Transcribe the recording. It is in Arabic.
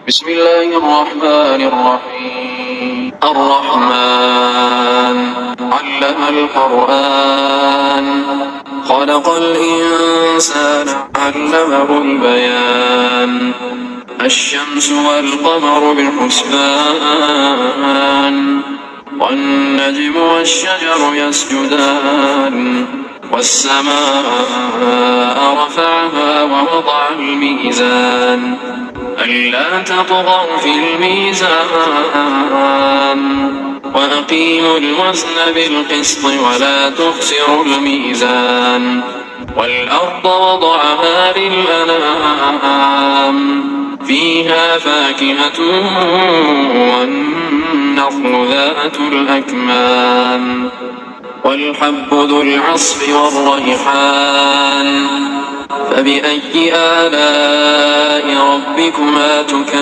بسم الله الرحمن الرحيم. الرحمن علم القرآن خلق الإنسان علمه البيان. الشمس والقمر بحسبان والنجم والشجر يسجدان والسماء رفعها ووضع الميزان ألا تطغوا في الميزان وأقيموا الوزن بالقسط ولا تخسروا الميزان. والأرض وضعها للأنام فيها فاكهة والنخل ذات الأكمام والحب ذو العصف والريحان. فبأي آلاء ربكما تكذبان؟